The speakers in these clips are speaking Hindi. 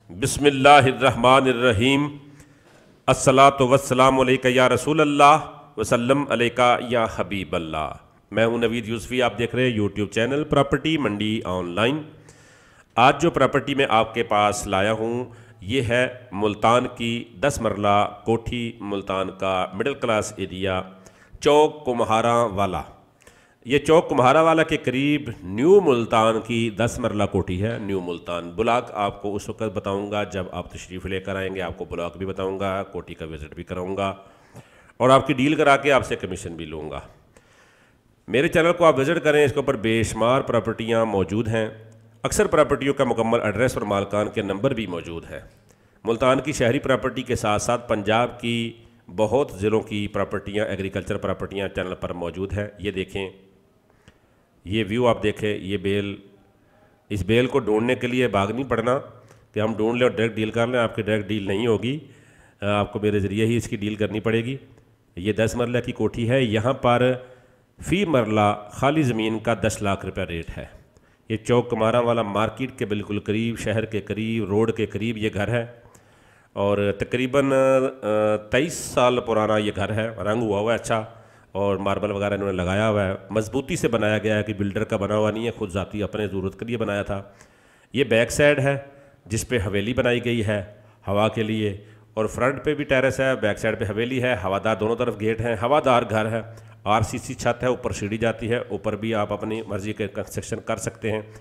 बिस्मिल्लाहिर्रहमानिर्रहीम। अस्सलातु वस्सलामु अलैका या रसूल अल्लाह वसल्लम अलैका या हबीब अल्लाह। मैं हूं नवीद यूसुफी, आप देख रहे हैं यूट्यूब चैनल प्रॉपर्टी मंडी ऑनलाइन। आज जो प्रॉपर्टी मैं आपके पास लाया हूं ये है मुल्तान की 10 मरला कोठी, मुल्तान का मिडिल क्लास एरिया, चौक कुम्हारा वाला। ये चौक कुम्हारा वाला के करीब न्यू मुल्तान की 10 मरला कोठी है। न्यू मुल्तान ब्लॉक आपको उस वक्त बताऊंगा जब आप तशरीफ़ लेकर आएंगे। आपको ब्लॉक भी बताऊंगा, कोठी का विज़िट भी कराऊंगा और आपकी डील करा के आपसे कमीशन भी लूँगा। मेरे चैनल को आप विज़िट करें, इसके ऊपर बेशुमार प्रॉपर्टियाँ मौजूद हैं। अक्सर प्रॉपर्टियों का मुकम्मल एड्रेस और मालकान के नंबर भी मौजूद हैं। मुल्तान की शहरी प्रॉपर्टी के साथ साथ पंजाब की बहुत ज़िलों की प्रॉपर्टियाँ, एग्रीकल्चर प्रॉपर्टियाँ चैनल पर मौजूद हैं। ये देखें, ये व्यू आप देखें, ये बेल, इस बेल को ढूंढने के लिए भाग नहीं पड़ना कि हम ढूंढ लें और डायरेक्ट डील कर लें। आपकी डायरेक्ट डील नहीं होगी, आपको मेरे ज़रिए ही इसकी डील करनी पड़ेगी। ये 10 मरला की कोठी है। यहाँ पर फ़ी मरला खाली ज़मीन का 10 लाख रुपया रेट है। ये चौक कुम्हारा वाला मार्केट के बिल्कुल करीब, शहर के करीब, रोड के करीब ये घर है और तकरीबन 23 साल पुराना ये घर है। रंग हुआ हुआ है अच्छा और मार्बल वगैरह इन्होंने लगाया हुआ है। मजबूती से बनाया गया है कि बिल्डर का बना हुआ नहीं है, खुद ज़ाती अपने ज़रूरत के लिए बनाया था। ये बैक साइड है जिस पे हवेली बनाई गई है हवा के लिए, और फ्रंट पे भी टेरेस है, बैक साइड पे हवेली है, हवादार दोनों तरफ गेट हैं, हवादार घर है। आरसीसी छत है, ऊपर सीढ़ी जाती है, ऊपर भी आप अपनी मर्ज़ी के कंस्ट्रक्शन कर सकते हैं।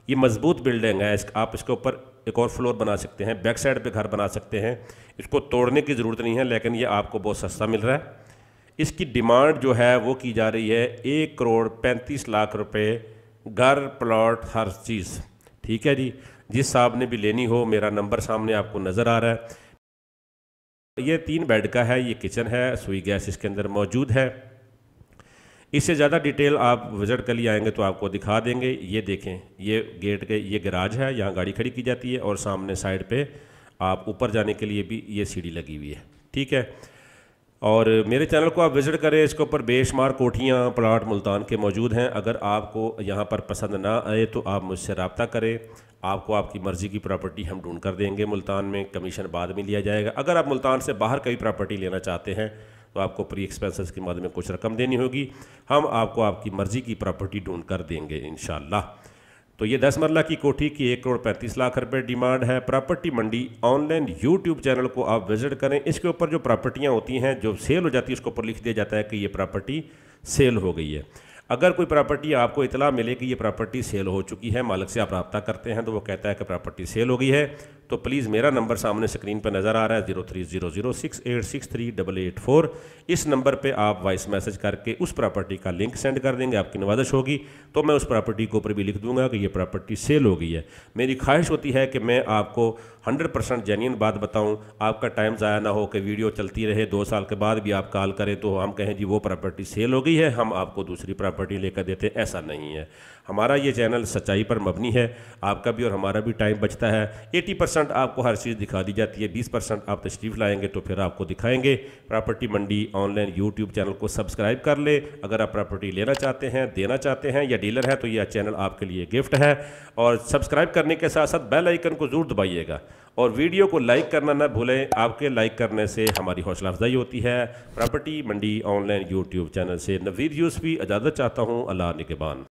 ये मजबूत बिल्डिंग है, आप इसके ऊपर एक और फ्लोर बना सकते हैं, बैक साइड पे घर बना सकते हैं। इसको तोड़ने की ज़रूरत नहीं है, लेकिन ये आपको बहुत सस्ता मिल रहा है। इसकी डिमांड जो है वो की जा रही है 1,35,00,000 रुपए, घर, प्लॉट, हर चीज़। ठीक है जी, जिस साहब ने भी लेनी हो, मेरा नंबर सामने आपको नज़र आ रहा है। ये 3 बेड का है, ये किचन है, सुई गैस इसके अंदर मौजूद है। इससे ज़्यादा डिटेल आप विज़िट कर लिए आएंगे तो आपको दिखा देंगे। ये देखें, ये गेट के, ये गैराज है, यहाँ गाड़ी खड़ी की जाती है और सामने साइड पे आप ऊपर जाने के लिए भी ये सीढ़ी लगी हुई है। ठीक है, और मेरे चैनल को आप विज़िट करें, इसके ऊपर बेशुमार कोठियाँ, प्लाट मुल्तान के मौजूद हैं। अगर आपको यहाँ पर पसंद ना आए तो आप मुझसे रब्ता करें, आपको आपकी मर्ज़ी की प्रॉपर्टी हम ढूंढ कर देंगे। मुल्तान में कमीशन बाद में लिया जाएगा। अगर आप मुल्तान से बाहर कोई प्रॉपर्टी लेना चाहते हैं तो आपको प्री एक्सपेंसेस की मद में कुछ रकम देनी होगी। हम आपको आपकी मर्ज़ी की प्रॉपर्टी ढूंढ कर देंगे इंशाअल्लाह। तो ये 10 मरला की कोठी की 1,35,00,000 रुपये डिमांड है। प्रॉपर्टी मंडी ऑनलाइन यूट्यूब चैनल को आप विज़िट करें। इसके ऊपर जो प्रॉपर्टियाँ होती हैं, जो सेल हो जाती है, उसके ऊपर लिख दिया जाता है कि ये प्रॉपर्टी सेल हो गई है। अगर कोई प्रॉपर्टी आपको इतला मिले कि ये प्रॉपर्टी सेल हो चुकी है, मालिक से आप रब्ता करते हैं तो वो कहता है कि प्रॉपर्टी सेल हो गई है, तो प्लीज़ मेरा नंबर सामने स्क्रीन पर नज़र आ रहा है 030006863884। इस नंबर पे आप वॉइस मैसेज करके उस प्रॉपर्टी का लिंक सेंड कर देंगे। आपकी नवाजिश होगी तो मैं उस प्रॉपर्टी के ऊपर भी लिख दूंगा कि ये प्रॉपर्टी सेल हो गई है। मेरी ख्वाहिश होती है कि मैं आपको 100% जेन्युइन बात बताऊं, आपका टाइम ज़ाया ना हो कि वीडियो चलती रहे, 2 साल के बाद भी आप कॉल करें तो हम कहें जी वो प्रॉपर्टी सेल हो गई है, हम आपको दूसरी प्रॉपर्टी लेकर देते। ऐसा नहीं है। हमारा ये चैनल सच्चाई पर मबनी है। आपका भी और हमारा भी टाइम बचता है। 80% आपको हर चीज़ दिखा दी जाती है, 20% आप तशरीफ़ लाएंगे तो फिर आपको दिखाएंगे। प्रॉपर्टी मंडी ऑनलाइन यूट्यूब चैनल को सब्सक्राइब कर ले। अगर आप प्रॉपर्टी लेना चाहते हैं, देना चाहते हैं या डीलर है तो यह चैनल आपके लिए गिफ्ट है। और सब्सक्राइब करने के साथ साथ बेल आइकन को ज़रूर दबाइएगा और वीडियो को लाइक करना ना भूलें। आपके लाइक करने से हमारी हौसला अफजाई होती है। प्रॉपर्टी मंडी ऑनलाइन यूट्यूब चैनल से नवीद यूसुफी इजाज़त चाहता हूँ। अल्लाह निगहबान।